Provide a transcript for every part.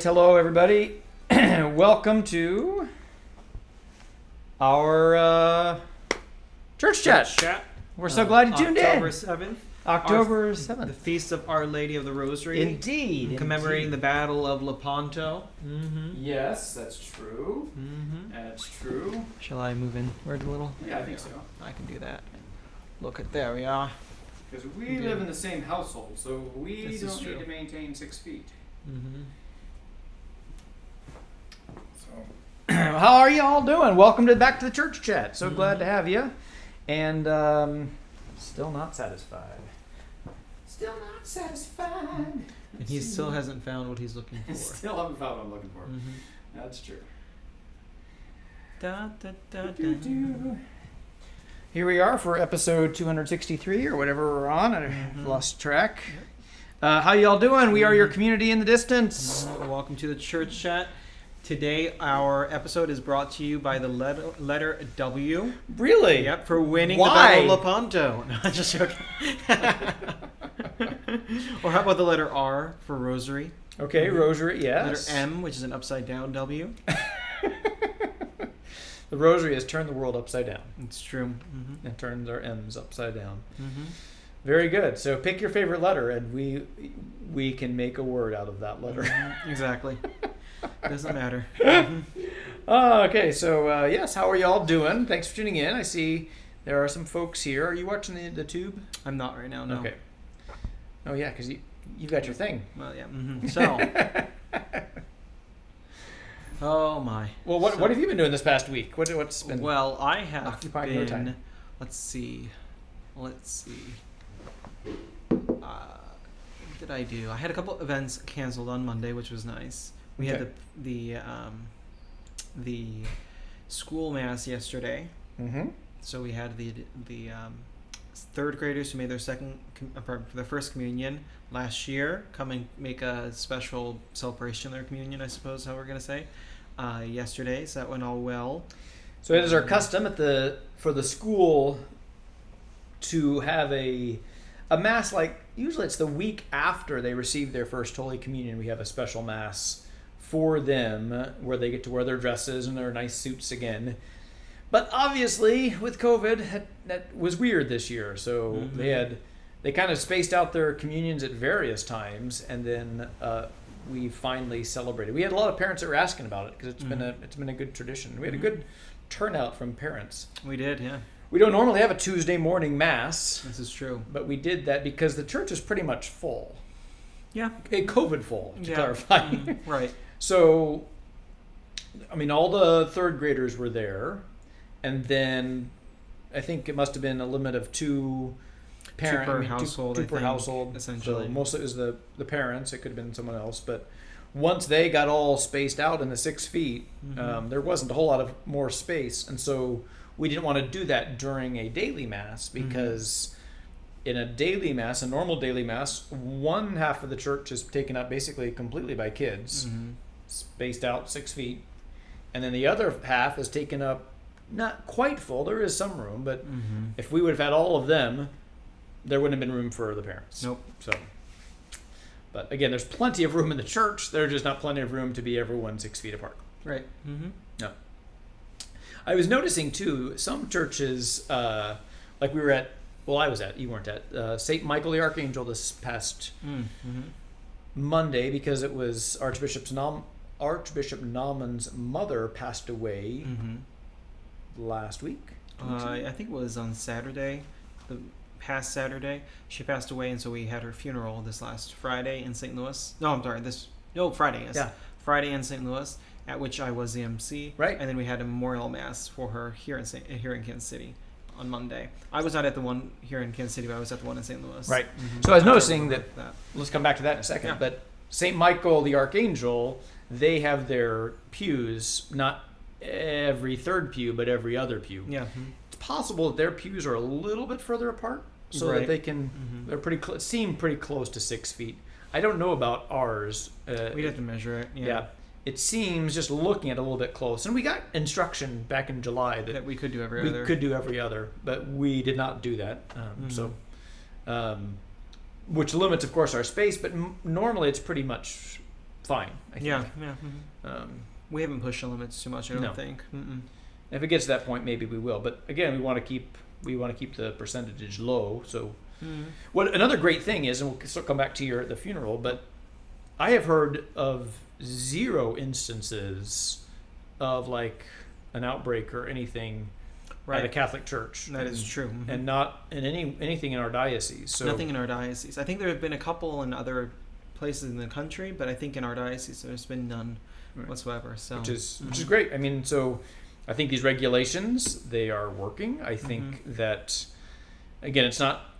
hello everybody. Welcome to our church chat. We're so glad you tuned October in. 7th. October The 7th. Feast of Our Lady of the Rosary. Indeed. Commemorating the Battle of Lepanto. Yes, that's true. That's true. Shall I move in? Where's a little? Yeah, I think so. I can do that. Look at there we are. Because we live in the same household, so we This is don't true. need to maintain 6 feet. So, how are you all doing? Welcome back to the church chat. So glad to have you. And still not satisfied. Still not satisfied. And he still hasn't found what he's looking for. Still haven't found what I'm looking for. That's true. Da, da, da, da. Here we are for episode 263 or whatever we're on. I lost track. How y'all doing? We are your community in the distance. Welcome to the church chat. Today our episode is brought to you by the letter W. Really? Yep, for winning Why? the Battle of Lepanto. No, I'm just joking. Or how about the letter R for Rosary? Okay, Rosary, yes. Letter M, which is an upside down W. The Rosary has turned the world upside down. It's true. It turns our M's upside down. Very good. So pick your favorite letter, and we can make a word out of that letter. Exactly. Doesn't matter. Okay, so yes, how are y'all doing? Thanks for tuning in. I see there are some folks here. Are you watching the tube? I'm not right now, no. Okay. Oh yeah, because you got your thing. Well, yeah. So. Oh my. Well, what have you been doing this past week? What's been? Well, I have occupying your time? been. Let's see. What did I do? I had a couple events canceled on Monday, which was nice. We had the school mass yesterday. So we had the third graders who made their their first communion last year come and make a special celebration of their communion, I suppose how we're gonna say. Yesterday, so that went all well. So it is our custom for the school to have a mass, like usually it's the week after they receive their first Holy Communion. We have a special mass for them where they get to wear their dresses and their nice suits again. But obviously with COVID, that was weird this year. So they kind of spaced out their communions at various times, and then we finally celebrated. We had a lot of parents that were asking about it because it's been a good tradition. We had a good turnout from parents. We did, yeah. We don't normally have a Tuesday morning mass. This is true. But we did that because the church is pretty much full. Yeah. COVID full, to clarify. Right. So, I mean, all the third graders were there. And then I think it must have been a limit of two household, essentially. So mostly it was the parents. It could have been someone else. But once they got all spaced out in the 6 feet, there wasn't a whole lot of more space. And so we didn't want to do that during a daily mass because in a daily mass, a normal daily mass, one half of the church is taken up basically completely by kids, spaced out 6 feet. And then the other half is taken up not quite full. There is some room, but if we would have had all of them, there wouldn't have been room for the parents. Nope. So, but again, there's plenty of room in the church. There's just not plenty of room to be everyone 6 feet apart. Right. No. I was noticing too, some churches, like we were at, well, I was at, you weren't at, St. Michael the Archangel this past Monday, because it was Archbishop Nauman's mother passed away last week. I think it was on Saturday, the past Saturday. She passed away, and so we had her funeral this last Friday in St. Louis. No, I'm sorry, Friday, yes. Yeah. Friday in St. Louis, at which I was the MC. Right. And then we had a memorial mass for her here in Kansas City on Monday. I was not at the one here in Kansas City, but I was at the one in St. Louis. Right. So I was noticing that, let's come back to that in a second, but St. Michael the Archangel, they have their pews, not every third pew, but every other pew. Yeah. It's possible that their pews are a little bit further apart so that they can, they're seem pretty close to 6 feet. I don't know about ours. We'd have to measure it. Yeah. It seems, just looking at it, a little bit close. And we got instruction back in July that we could do every other, but we did not do that. Which limits, of course, our space, but normally it's pretty much fine. I think. Yeah. We haven't pushed the limits too much, I don't think. Mm-mm. If it gets to that point, maybe we will. But again, we want to keep the percentage low. So, what another great thing is, and we'll still come back to the funeral, but I have heard of 0 instances of like an outbreak or anything at a Catholic church. That is true. Mm-hmm. And not in anything in our diocese. So nothing in our diocese. I think there have been a couple in other places in the country, but I think in our diocese there's been none whatsoever. So which is great. I mean, so I think these regulations, they are working. I think that, again, it's not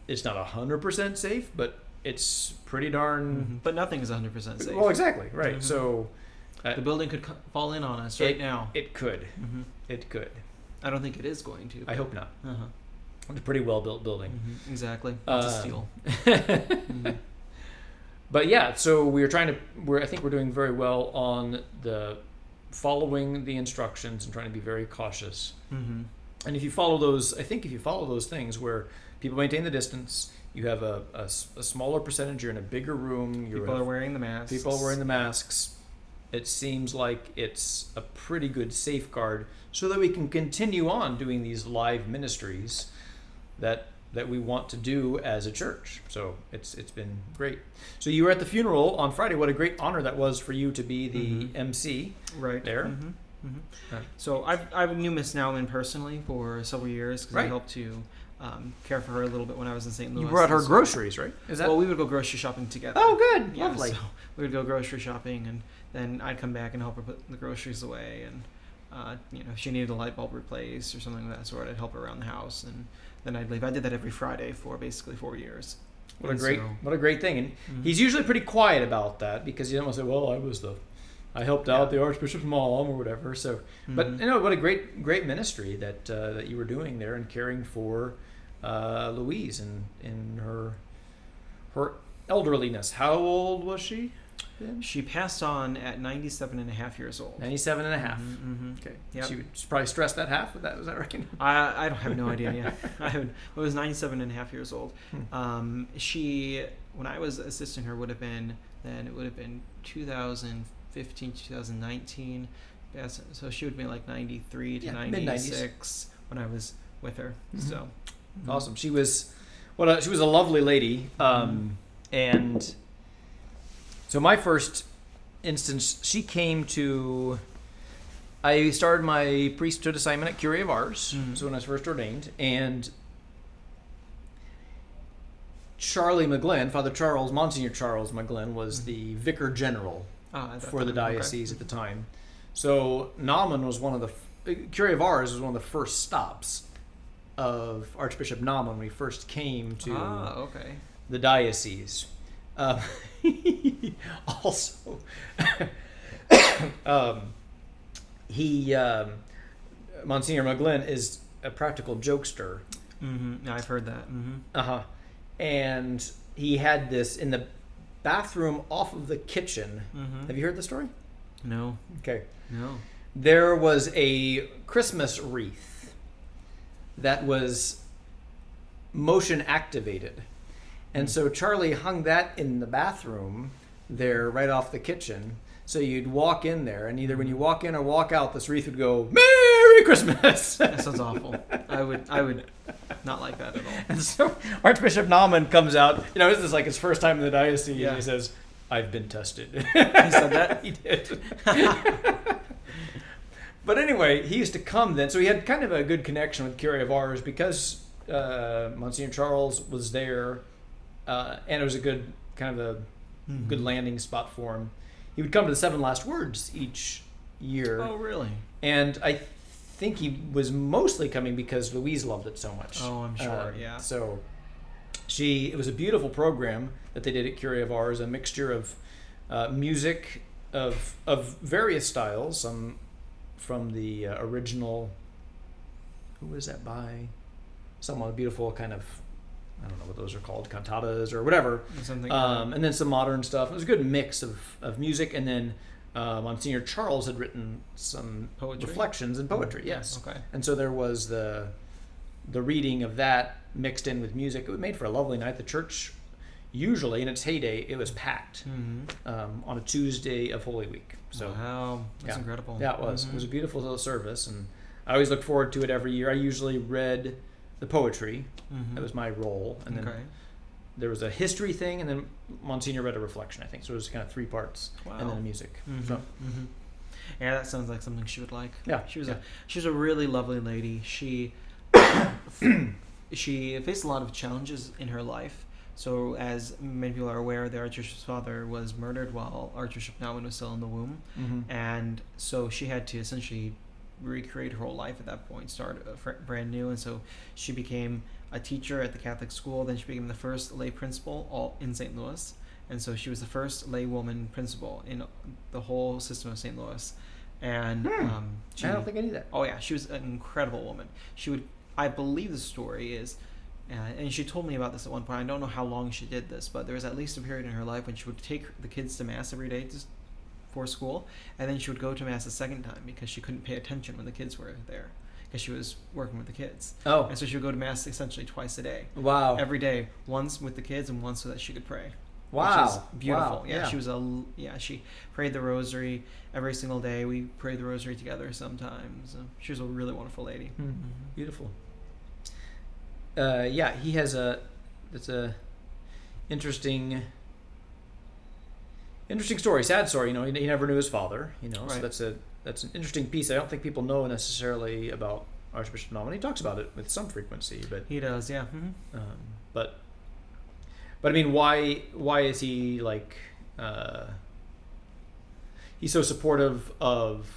100% safe, but it's pretty darn. But nothing is 100% safe. Well, exactly right. Mm-hmm. So the building could fall in on us right now. It could. Mm-hmm. It could. I don't think it is going to. I hope not. It's a pretty well built building. Mm-hmm. Exactly. It's a steel. But yeah, so I think we're doing very well on the following the instructions and trying to be very cautious. Mm-hmm. And if you follow those things where people maintain the distance, you have a smaller percentage, you're in a bigger room. People are wearing the masks. It seems like it's a pretty good safeguard so that we can continue on doing these live ministries that we want to do as a church. So it's been great. So you were at the funeral on Friday. What a great honor that was for you to be the MC there. Mm-hmm. Mm-hmm. So I knew Miss Nauman personally for several years because I helped to care for her a little bit when I was in St. Louis. You brought her groceries, right? Well, we would go grocery shopping together. Oh, good. Yeah, lovely. So we would go grocery shopping, and then I'd come back and help her put the groceries away. And if she needed a light bulb replaced or something of that sort, I'd help her around the house, and then I'd leave. I did that every Friday for basically 4 years. What a great thing. And he's usually pretty quiet about that because he doesn't say, well, I helped out the Archbishop's mom or whatever. So, but what a great ministry that you were doing there and caring for Louise in her elderliness. How old was she then? She passed on at 97 and a half years old. 97 and a half. Mm-hmm. Okay. Yep. She probably stressed that half. Was that right? I don't have no idea. Yeah, it was 97 and a half years old. She, when I was assisting her, would have been 2015, 2019. Yeah, so she would be like 93 to 96 when I was with her. Mm-hmm. So awesome. She was she was a lovely lady. And so my first instance, she came to. I started my priesthood assignment at Curia of Ars. So when I was first ordained, and Charlie McGlynn, Father Charles, Monsignor Charles McGlynn, was the vicar general for the diocese at the time. So Nauman was Curia of Ars was one of the first stops of Archbishop Nauman when we first came to the diocese. Also, Monsignor McGlynn is a practical jokester. Mm-hmm. I've heard that. Mm-hmm. And he had this in the bathroom off of the kitchen. Mm-hmm. Have you heard the story? No. Okay. No. There was a Christmas wreath that was motion activated. And so Charlie hung that in the bathroom there right off the kitchen. So you'd walk in there, and either when you walk in or walk out, this wreath would go, "Merry Christmas!" That sounds awful. I would not like that at all. And so Archbishop Nauman comes out. This is like his first time in the diocese, and he says, "I've been tested." He said that? He did. But anyway, he used to come then. So he had kind of a good connection with Curia of Ars because Monsignor Charles was there, and it was a good kind of a good landing spot for him. He would come to the Seven Last Words each year. Oh, really? And I think he was mostly coming because Louise loved it so much. Oh, I'm sure, yeah. So it was a beautiful program that they did at Curia of Ars, a mixture of music of various styles, some from the original, who was that by? Someone beautiful kind of, I don't know what those are called, cantatas or whatever. Something. And then some modern stuff. It was a good mix of music. And then Monsignor Charles had written some reflections and poetry. Yes. Okay. And so there was the reading of that mixed in with music. It made for a lovely night. The church, usually in its heyday, it was packed on a Tuesday of Holy Week. So wow, that's incredible. Yeah, it was. It was a beautiful little service, and I always look forward to it every year. I usually read the poetry. That was my role, and then there was a history thing, and then Monsignor read a reflection, I think. So it was kind of 3 parts, and then the music. So. Yeah, that sounds like something she would like. Yeah, she was a really lovely lady. She faced a lot of challenges in her life. So, as many people are aware, the Archbishop's father was murdered while Archbishop Naumann was still in the womb, and so she had to essentially recreate her whole life at that point, start brand new. And so she became a teacher at the Catholic school. Then she became the first lay principal all in St. Louis, and so she was the first lay woman principal in the whole system of St. Louis. And I don't think I knew that. Oh yeah, she was an incredible woman. She would, I believe the story is, and she told me about this at one point. I don't know how long she did this, but there was at least a period in her life when she would take the kids to Mass every day for school, and then she would go to Mass a second time because she couldn't pay attention when the kids were there because she was working with the kids. Oh. And so she would go to Mass essentially twice a day. Wow. Every day, once with the kids and once so that she could pray. Wow. Which is beautiful. Wow. Yeah, she prayed the rosary every single day. We prayed the rosary together sometimes. She was a really wonderful lady. Beautiful. He has it's a interesting story, sad story. You know, he never knew his father. You know, so that's an interesting piece. I don't think people know necessarily about Archbishop Naumann. He talks about it with some frequency, but he does, yeah. But I mean, why is he like? He's so supportive of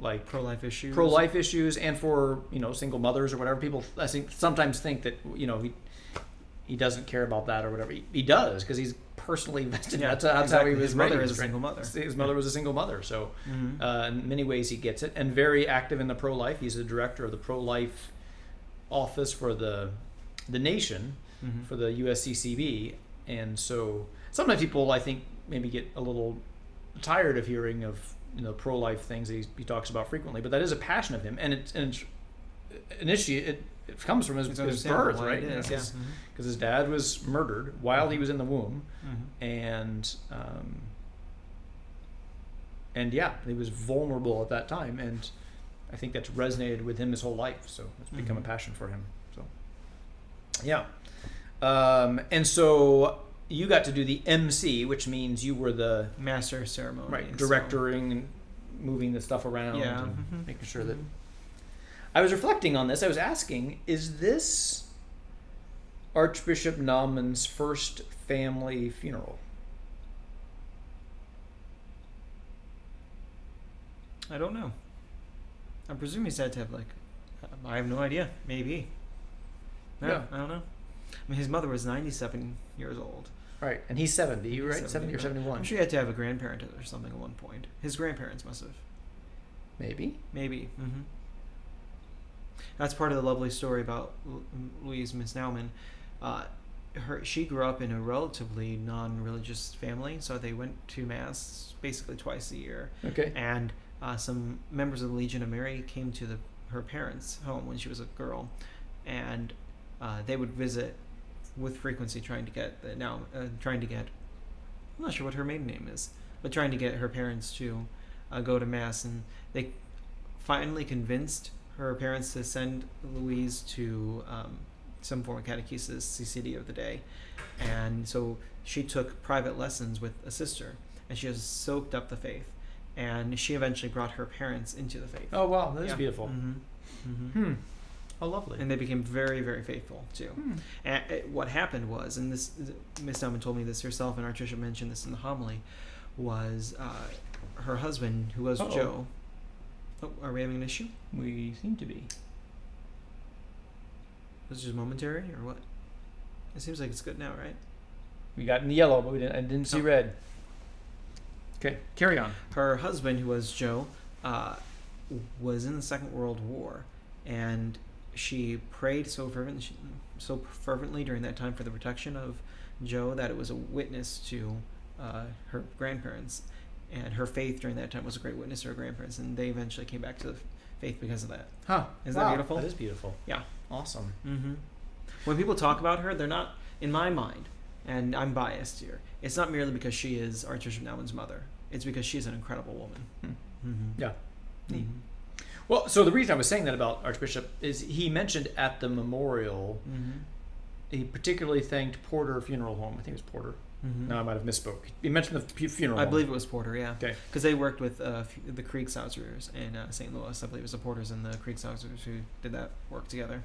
like pro-life issues, and for single mothers or whatever. People I think sometimes think that he doesn't care about that or whatever. He does because he's personally invested. Yeah, that's how he was. His mother is a single mother. His mother was a single mother, so in many ways he gets it, and very active in the pro-life. He's the director of the pro-life office for the nation for the USCCB, and so sometimes people I think maybe get a little tired of hearing of pro-life things that he talks about frequently, but that is a passion of him, and initially it comes from his birth, right? Because his dad was murdered while he was in the womb, and he was vulnerable at that time, and I think that's resonated with him his whole life. So it's become a passion for him. So and so you got to do the MC, which means you were the master of ceremony, right? Directing and moving the stuff around, and making sure that. I was reflecting on this. I was asking, is this Archbishop Naumann's first family funeral? I don't know. I presume he's had to have I have no idea. Maybe. No, I don't know. I mean, his mother was 97 years old. Right, and he's 70, right? 70 or 71. I'm sure he had to have a grandparent or something at one point. His grandparents must have. Maybe. That's part of the lovely story about Louise Miss Naumann. She grew up in a relatively non-religious family, so they went to Mass basically twice a year. Okay. And some members of the Legion of Mary came to her parents' home when she was a girl, and they would visit with frequency, trying to get I'm not sure what her maiden name is, but trying to get her parents to go to Mass, and they finally convinced her parents to send Louise to some form of catechesis, CCD of the day, and so she took private lessons with a sister, and she has soaked up the faith, and she eventually brought her parents into the faith. Oh wow, that is beautiful. Oh, lovely. And they became very, very faithful too. And what happened was, and this Miss Naumann told me this herself, and Archbishop mentioned this in the homily, was her husband, who was Joe. Oh, are we having an issue? We seem to be. Was it just momentary, or what? It seems like it's good now, right? We got in the yellow, but I didn't see red. Okay, carry on. Her husband, who was Joe, was in the Second World War, and she prayed so fervently during that time for the protection of Joe that it was a witness to her grandparents, and her faith during that time was a great witness to her grandparents, and they eventually came back to the faith because of that. Isn't that beautiful? That is beautiful. Yeah. Awesome. When people talk about her, they're not, in my mind, And I'm biased here. It's not merely because she is Archbishop Nauman's mother. It's because she's an incredible woman. Yeah. Well, so the reason I was saying that about Archbishop is he mentioned at the memorial, he particularly thanked Porter Funeral Home. I think it was Porter. No, I might have misspoke. He mentioned the funeral home. I believe it was Porter, yeah. Okay. Because they worked with the Kriegsausers in St. Louis. I believe it was the Porters and the Kriegsausers who did that work together.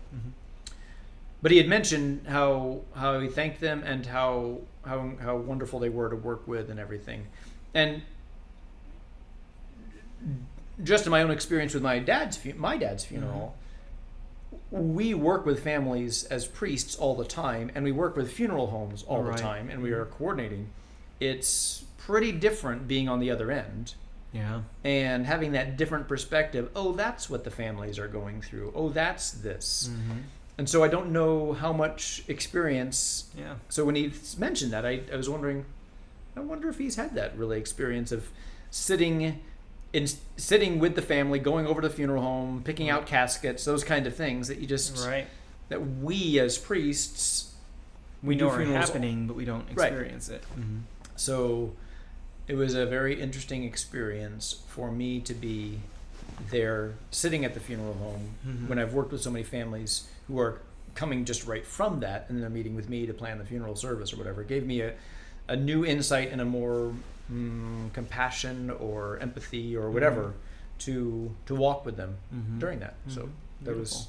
But he had mentioned how he thanked them and how wonderful they were to work with and everything. And just in my own experience with my dad's funeral, we work with families as priests all the time, and we work with funeral homes all the time, and we are coordinating. It's pretty different being on the other end. Yeah. And having that different perspective. Oh, that's what the families are going through. Oh, that's this. And so I don't know how much experience. Yeah. So when he mentioned that, I was wondering, I wonder if he's had that really experience of sitting with the family, going over to the funeral home, picking out caskets, those kind of things that you just that we as priests we know are happening, but we don't experience it. So it was a very interesting experience for me to be there, sitting at the funeral home when I've worked with so many families who are coming just right from that, and they're meeting with me to plan the funeral service or whatever. It gave me a new insight and a more compassion or empathy or whatever to walk with them during that. So there was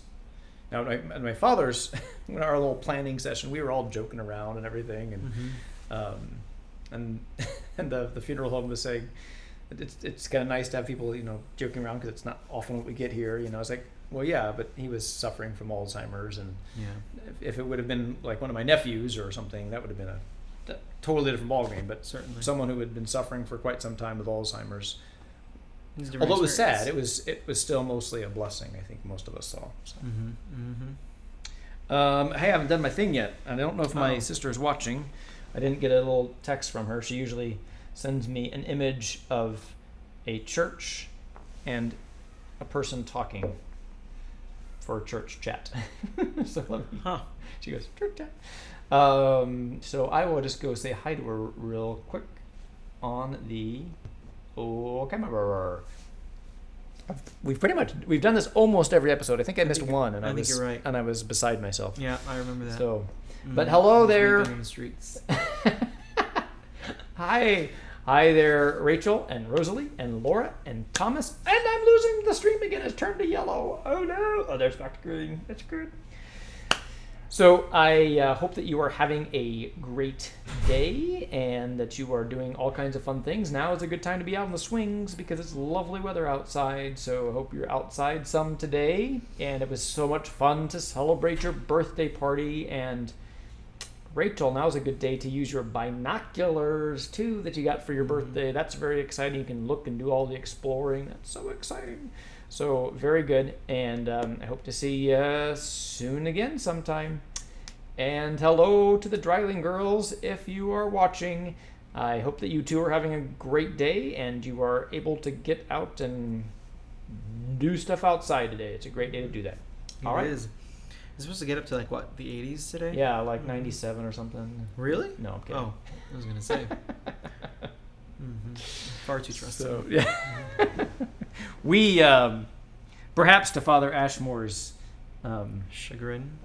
now at my father's our little planning session, we were all joking around and everything, and the funeral home was saying it's kind of nice to have people joking around because it's not often what we get here. I was like, well, yeah, but he was suffering from Alzheimer's, and if it would have been like one of my nephews or something, that would have been a totally different ballgame. But certainly someone who had been suffering for quite some time with Alzheimer's, although it was sad, it was still mostly a blessing. I think most of us saw. So. Hey, I haven't done my thing yet. I don't know if my sister is watching. I didn't get a little text from her. She usually sends me an image of a church and a person talking for church chat. So let me, she goes, church chat. So I will just go say hi to her real quick on the camera. We've done this almost every episode. I think I missed one, and I think you're right. And I was beside myself. Yeah, I remember that. So, but hello there. In the streets. Hi there, Rachel and Rosalie and Laura and Thomas. And I'm losing the stream again. It's turned to yellow. Oh no! Oh, there's back to green. That's good. So I hope that you are having a great day and that you are doing all kinds of fun things. Now is a good time to be out on the swings because it's lovely weather outside. So I hope you're outside some today. And it was so much fun to celebrate your birthday party. And Rachel, now's a good day to use your binoculars too that you got for your birthday. That's very exciting. You can look and do all the exploring. That's so exciting. So very good, and I hope to see you soon again sometime. And hello to the Dryling girls if you are watching. I hope that you two are having a great day and you are able to get out and do stuff outside today. It's a great day to do that. All right. It's supposed to get up to like what, the 80s today? Yeah, like 97 or something. Really? No, I'm kidding. Oh, I was gonna say. Far too trusting. So, yeah. We, perhaps to Father Ashmore's chagrin,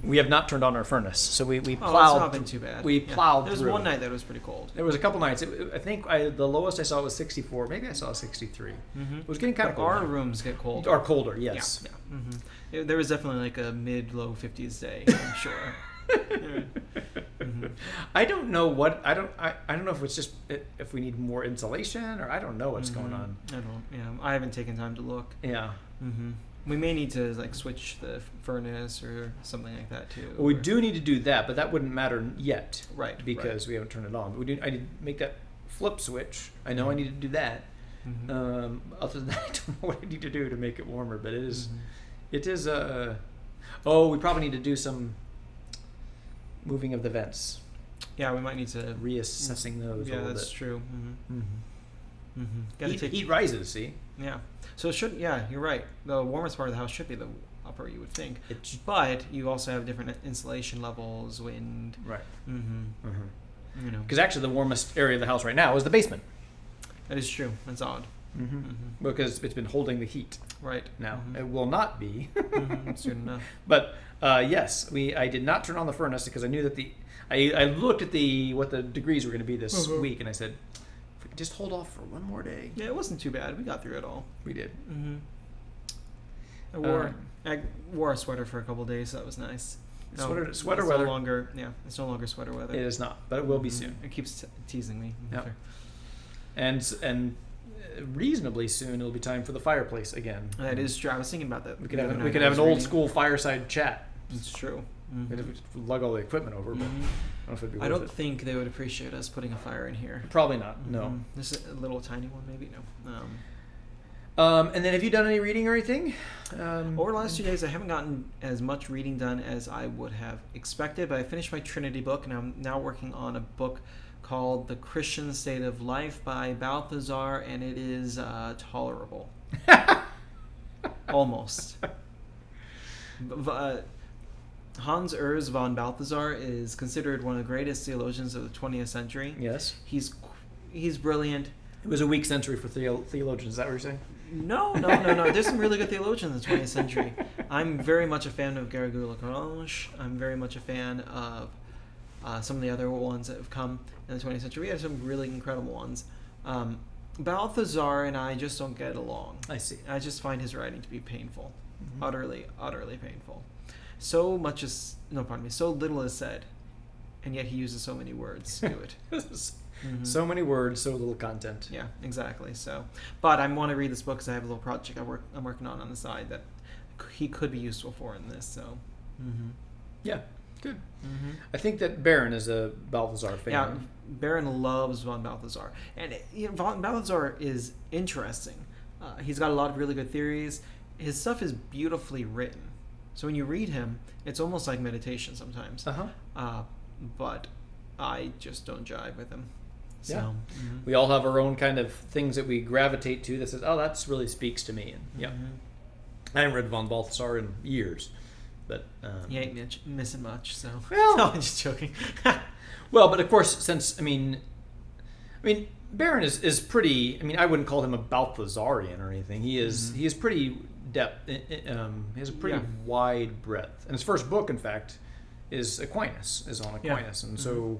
we have not turned on our furnace. So we plowed. Oh, it's not been too bad. We plowed There was through. one night that was pretty cold. There was a couple nights. I think the lowest I saw was 64. Maybe I saw 63. It was getting kind of cold. Our rooms get colder. Are colder, yes. Yeah. There was definitely like a mid-low 50s day, I'm sure. I don't know what I don't know if it's just if we need more insulation or I don't know what's going on. I haven't taken time to look. Yeah. We may need to like switch the furnace or something like that too. Well, we do need to do that, but that wouldn't matter yet, right? Because we haven't turned it on. But I need to make that flip switch. I know I need to do that. Other than that, I don't know what I need to do to make it warmer. But it is. We probably need to do some moving of the vents. Yeah, we might need to reassessing those. Yeah, that's true. Heat rises. See. Yeah. So it should. Yeah, you're right. The warmest part of the house should be the upper, you would think. But you also have different insulation levels, wind. Right. You know. Because actually the warmest area of the house right now is the basement. That is true. That's odd. Because it's been holding the heat. Right. Now. It will not be. Soon enough. But yes, I did not turn on the furnace because I knew that I looked at what the degrees were going to be this week, and I said, if we could just hold off for one more day. Yeah, it wasn't too bad. We got through it all. We did. I wore a sweater for a couple of days, so that was nice. Sweater weather. It's no longer sweater weather. It is not, but it will be soon. It keeps teasing me. Yep. And reasonably soon it'll be time for the fireplace again. That is true. I was thinking about that. We could have an old school fireside chat. It's true. We'd lug all the equipment over, but I don't think they would appreciate us putting a fire in here. Probably not. No. This is a little tiny one, maybe. No. And then have you done any reading or anything? Over the last 2 days, I haven't gotten as much reading done as I would have expected, but I finished my Trinity book, and I'm now working on a book called The Christian State of Life by Balthasar, and it is tolerable. Almost. Hans Urs von Balthasar is considered one of the greatest theologians of the 20th century. Yes. He's brilliant. It was a weak century for theologians. Is that what you're saying? No. There's some really good theologians in the 20th century. I'm very much a fan of Garrigou-Lagrange. I'm very much a fan of some of the other ones that have come in the 20th century. We have some really incredible ones. Balthasar and I just don't get along. I see. I just find his writing to be painful. Utterly painful. So little is said, and yet he uses so many words to do it. So many words, so little content. Yeah, exactly. So, but I want to read this book because I have a little project I'm working on the side that he could be useful for in this. So, yeah, good. I think that Barron is a Balthasar fan. Yeah, Barron loves von Balthasar, and von Balthasar is interesting. He's got a lot of really good theories. His stuff is beautifully written. So when you read him, it's almost like meditation sometimes. But I just don't jive with him. So, yeah. We all have our own kind of things that we gravitate to that says, oh, that really speaks to me. And I haven't read von Balthasar in years. But you ain't missing much, so. Well, no, I'm just joking. Well, but of course, since, I mean, Barron is pretty, I wouldn't call him a Balthasarian or anything. He is pretty depth. He has a pretty wide breadth. And his first book, in fact, is Aquinas, and so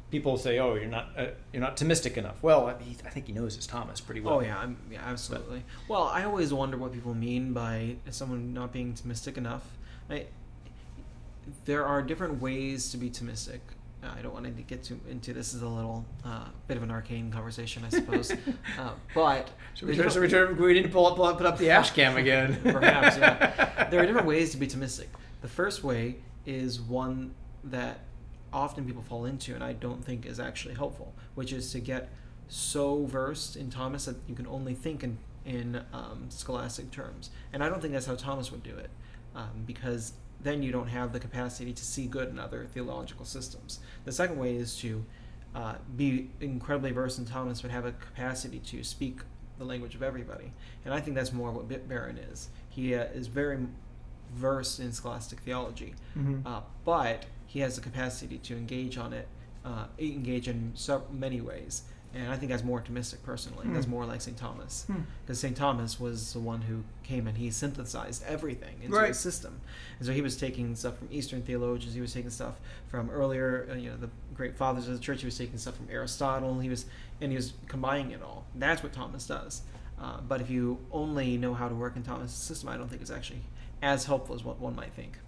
people say, "Oh, you're not Thomistic enough." Well, I think he knows his Thomas pretty well. Oh yeah, absolutely. Well, I always wonder what people mean by someone not being Thomistic enough. There are different ways to be Thomistic. I don't want to get into this as a little bit of an arcane conversation, I suppose. But we need to put up the ash cam again. Perhaps, yeah. There are different ways to be Thomistic. The first way is one that often people fall into, and I don't think is actually helpful, which is to get so versed in Thomas that you can only think in scholastic terms. And I don't think that's how Thomas would do it, because then you don't have the capacity to see good in other theological systems. The second way is to be incredibly versed in Thomas, but have a capacity to speak the language of everybody. And I think that's more what Barron is. He is very versed in scholastic theology, but he has the capacity to engage in so many ways. And I think that's more Thomistic personally. That's more like St. Thomas. Because St. Thomas was the one who came and he synthesized everything into his system. And so he was taking stuff from Eastern theologians. He was taking stuff from earlier, the great fathers of the church. He was taking stuff from Aristotle. He was combining it all. That's what Thomas does. But if you only know how to work in Thomas' system, I don't think it's actually as helpful as what one might think.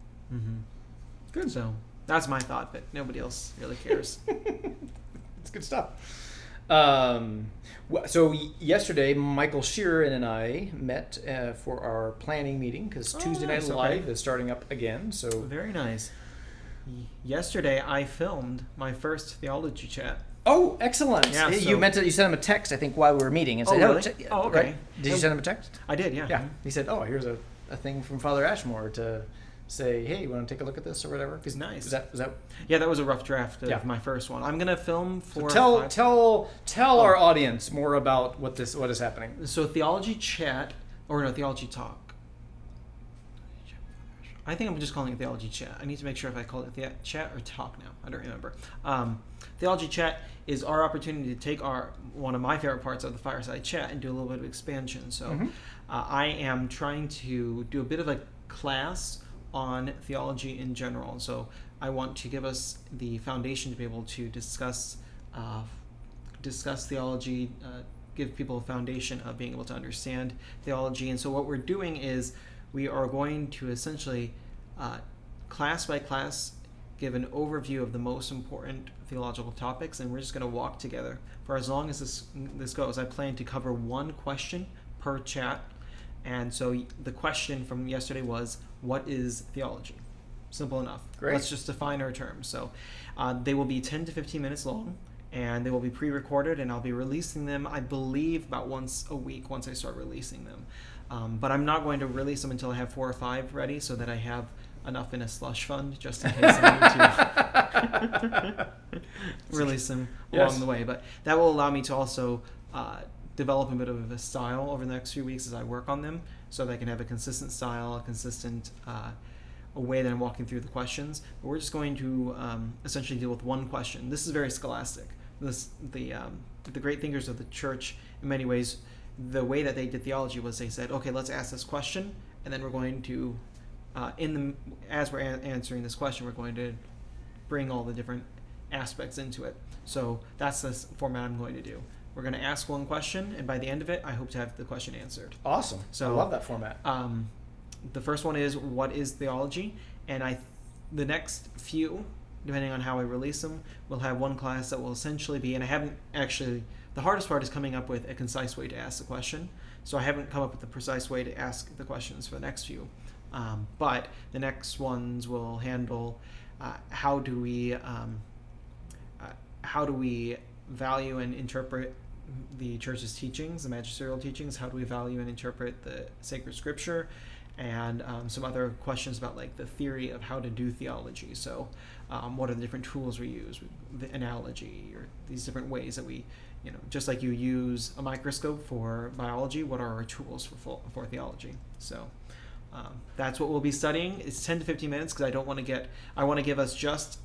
Good. So that's my thought, but nobody else really cares. It's good stuff. So yesterday, Michael Sheeran and I met for our planning meeting because Tuesday Night Live is starting up again. So very nice. Yesterday, I filmed my first theology chat. Oh, excellent! Yeah, you sent him a text, I think, while we were meeting, and said, really? okay. Right? Did you send him a text? I did, yeah. Yeah. He said, "Oh, here's a thing from Father Ashmore to say, hey, you want to take a look at this or whatever?" It's nice. Was that? Yeah, that was a rough draft of my first one. I'm gonna film for. So tell our audience more about what is happening. So theology chat, or no, theology talk. I think I'm just calling it Theology Chat. I need to make sure if I call it chat or talk now. I don't remember. Theology Chat is our opportunity to take one of my favorite parts of the Fireside Chat and do a little bit of expansion. So I am trying to do a bit of a class on theology in general. And so I want to give us the foundation to be able to discuss theology, give people a foundation of being able to understand theology. And so what we're doing is we are going to essentially, class by class, give an overview of the most important theological topics, and we're just going to walk together for as long as this goes. I plan to cover one question per chat, and so the question from yesterday was, what is theology? Simple enough. Great. Let's just define our terms. So they will be 10 to 15 minutes long, and they will be pre-recorded, and I'll be releasing them, I believe, about once a week once I start releasing them. But I'm not going to release them until I have 4 or 5 ready so that I have enough in a slush fund just in case I need to release them along the way. But that will allow me to also develop a bit of a style over the next few weeks as I work on them so that I can have a consistent style, a consistent a way that I'm walking through the questions. But we're just going to essentially deal with one question. This is very scholastic. The great thinkers of the church, in many ways, the way that they did theology was they said, okay, let's ask this question, and then we're going to, as we're answering this question, we're going to bring all the different aspects into it. So that's the format I'm going to do. We're going to ask one question, and by the end of it, I hope to have the question answered. Awesome. So I love that format. The first one is, what is theology? And the next few, depending on how I release them, we'll have one class that will essentially be, and I haven't actually, the hardest part is coming up with a concise way to ask the question. So I haven't come up with the precise way to ask the questions for the next few. But the next ones will handle how do we value and interpret the church's teachings, the magisterial teachings? How do we value and interpret the sacred scripture? And some other questions about like the theory of how to do theology. So what are the different tools we use, the analogy, or these different ways that we, just like you use a microscope for biology, what are our tools for theology? So that's what we'll be studying. It's 10 to 15 minutes because I want to give us just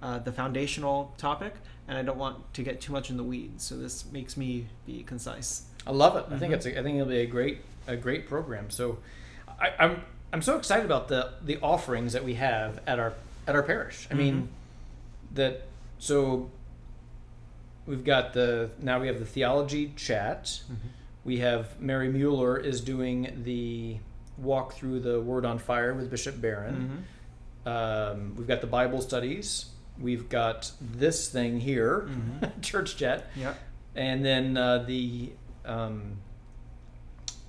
the foundational topic, and I don't want to get too much in the weeds. So this makes me be concise. I love it. I think it'll be a great program. So I'm so excited about the offerings that we have at our parish. I mean, so we've got now we have the theology chat. Mm-hmm. We have Mary Mueller is doing the walk through the Word on Fire with Bishop Barron. Mm-hmm. We've got the Bible studies. We've got this thing here, Church Chat. Yeah. And then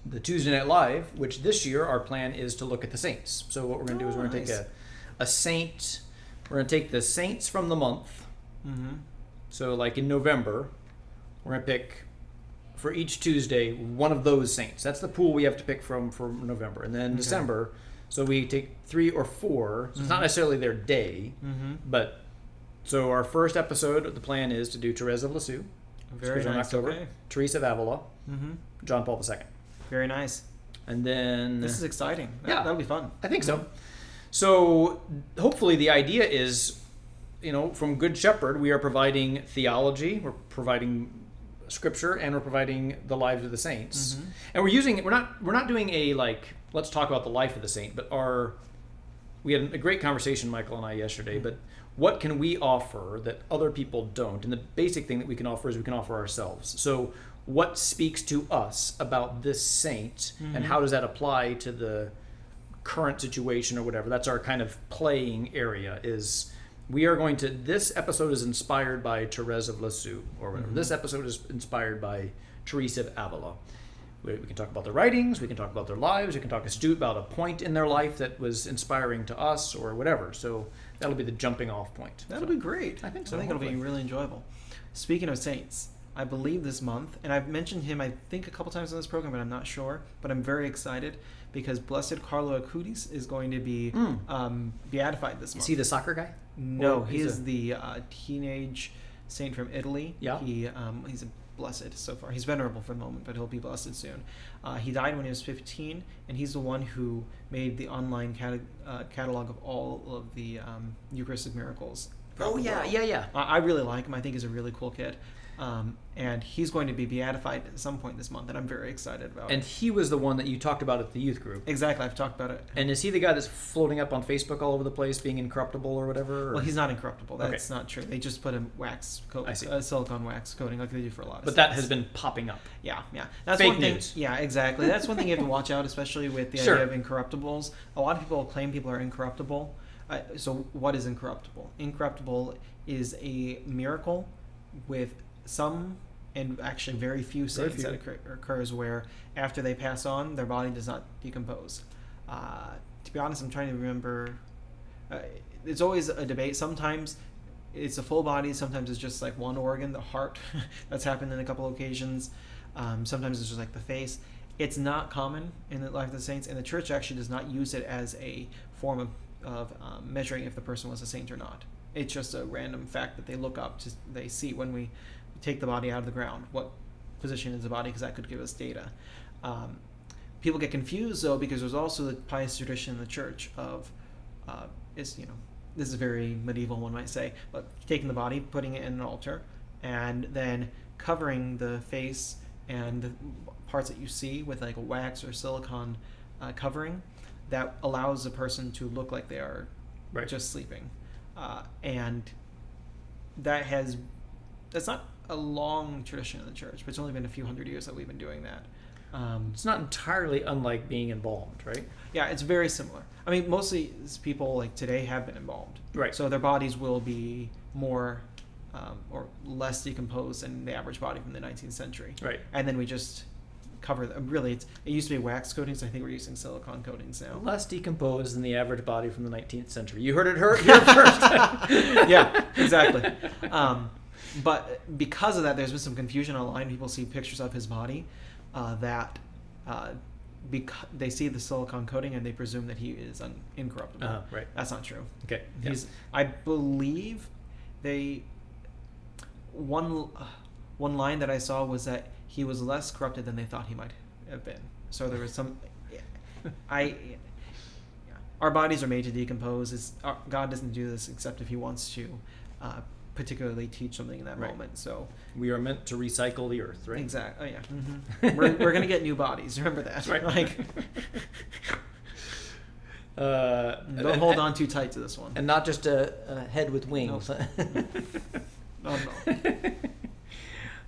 the Tuesday Night Live, which this year our plan is to look at the saints. So what we're going to do is we're going to take a saint. We're going to take the saints from the month. Mm-hmm. So like in November, we're going to pick for each Tuesday one of those saints. That's the pool we have to pick from for November. And then December, so we take 3 or 4. So it's not necessarily their day, but so our first episode, the plan is to do Therese of Lisieux. Very nice. In October. Okay. Teresa of Avila. John Paul II. Very nice. And then this is exciting. That'll be fun. I think so. So hopefully the idea is, from Good Shepherd, we are providing theology, we're providing scripture, and we're providing the lives of the saints. And we're not doing a let's talk about the life of the saint, but we had a great conversation, Michael and I, yesterday, but what can we offer that other people don't? And the basic thing that we can offer is we can offer ourselves. So what speaks to us about this saint, and how does that apply to the current situation or whatever? That's our kind of playing area. This episode is inspired by Therese of Lisieux or whatever. This episode is inspired by Teresa of Avila. We can talk about their writings, we can talk about their lives, we can talk about a point in their life that was inspiring to us or whatever. So that'll be the jumping off point. That'll be great. I think so. I think it'll be really enjoyable. Speaking of saints, I believe this month, and I've mentioned him I think a couple times on this program, but I'm not sure, but I'm very excited because Blessed Carlo Acutis is going to be beatified this month. Is he the soccer guy? No, he is the teenage saint from Italy. Yeah. He's a blessed so far. He's venerable for the moment, but he'll be blessed soon. He died when he was 15, and he's the one who made the online catalog of all of the Eucharistic miracles. Oh, yeah. I really like him. I think he's a really cool kid. And he's going to be beatified at some point this month, and I'm very excited about it. And he was the one that you talked about at the youth group. Exactly, I've talked about it. And is he the guy that's floating up on Facebook all over the place, being incorruptible or whatever? Or? Well, he's not incorruptible. That's not true. They just put a wax coat, silicone wax coating, like they do for a lot of But stuff. that has been popping up. Yeah. That's Fake one thing. news. Yeah, exactly. That's one thing you have to watch out, especially with the idea of incorruptibles. A lot of people claim people are incorruptible. So what is incorruptible? Incorruptible is a miracle with some, and actually very few saints that occurs where after they pass on, their body does not decompose. To be honest, I'm trying to remember. It's always a debate. Sometimes it's a full body. Sometimes it's just like one organ, the heart. That's happened in a couple occasions. Sometimes it's just like the face. It's not common in the life of the saints, and the church actually does not use it as a form of measuring if the person was a saint or not. It's just a random fact that they look up to. They see when we take the body out of the ground, what position is the body, because that could give us data. People get confused though, because there's also the pious tradition in the church of this is a very medieval, one might say, but taking the body, putting it in an altar, and then covering the face and the parts that you see with like a wax or silicone covering that allows the person to look like they are just sleeping. And that's not a long tradition in the church, but it's only been a few hundred years that we've been doing that. It's not entirely unlike being embalmed, right? Yeah, it's very similar. I mean, mostly people like today have been embalmed. Right. So their bodies will be more or less decomposed than the average body from the 19th century. Right. And then we just cover them. Really, it used to be wax coatings. I think we're using silicone coatings now. Less decomposed than the average body from the 19th century. You heard it here first. Yeah, exactly. But because of that, there's been some confusion online. People see pictures of his body because they see the silicone coating and they presume that he is incorruptible. Right. That's not true. Okay. I believe one line that I saw was that he was less corrupted than they thought he might have been. So there was some. Our bodies are made to decompose. God doesn't do this except if He wants to. Particularly teach something in that moment. So we are meant to recycle the earth, right? Exactly. Oh yeah. Mm-hmm. We're gonna get new bodies. Remember that, right? Like, don't hold on too tight to this one. And not just a head with wings. No.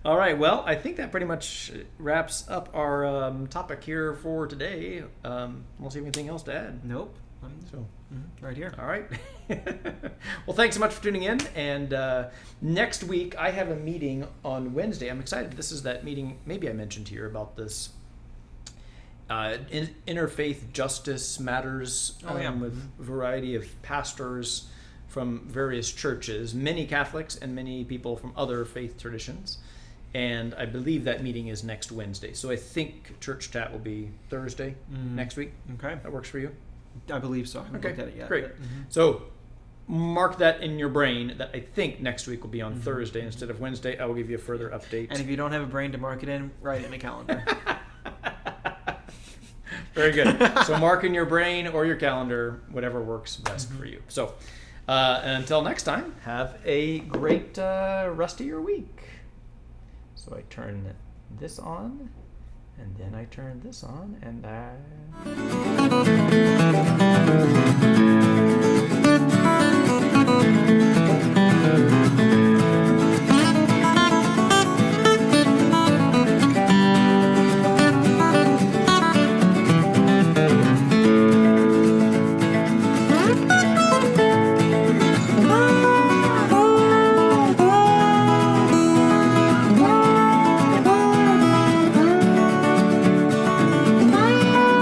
All right. Well, I think that pretty much wraps up our topic here for today. Unless you have anything else to add? Nope. Right here. All right. Well, thanks so much for tuning in. And next week, I have a meeting on Wednesday. I'm excited. This is that meeting, maybe I mentioned here about this interfaith justice matters with a variety of pastors from various churches, many Catholics and many people from other faith traditions. And I believe that meeting is next Wednesday. So I think Church Chat will be Thursday next week. Okay. That works for you? I believe so. I haven't looked at it yet. Great. So mark that in your brain that I think next week will be on Thursday instead of Wednesday. I will give you a further update. And if you don't have a brain to mark it in, write it in a calendar. Very good. So mark in your brain or your calendar, whatever works best for you. So and until next time, have a great rest of your week. So I turn this on, and then I turn this on, and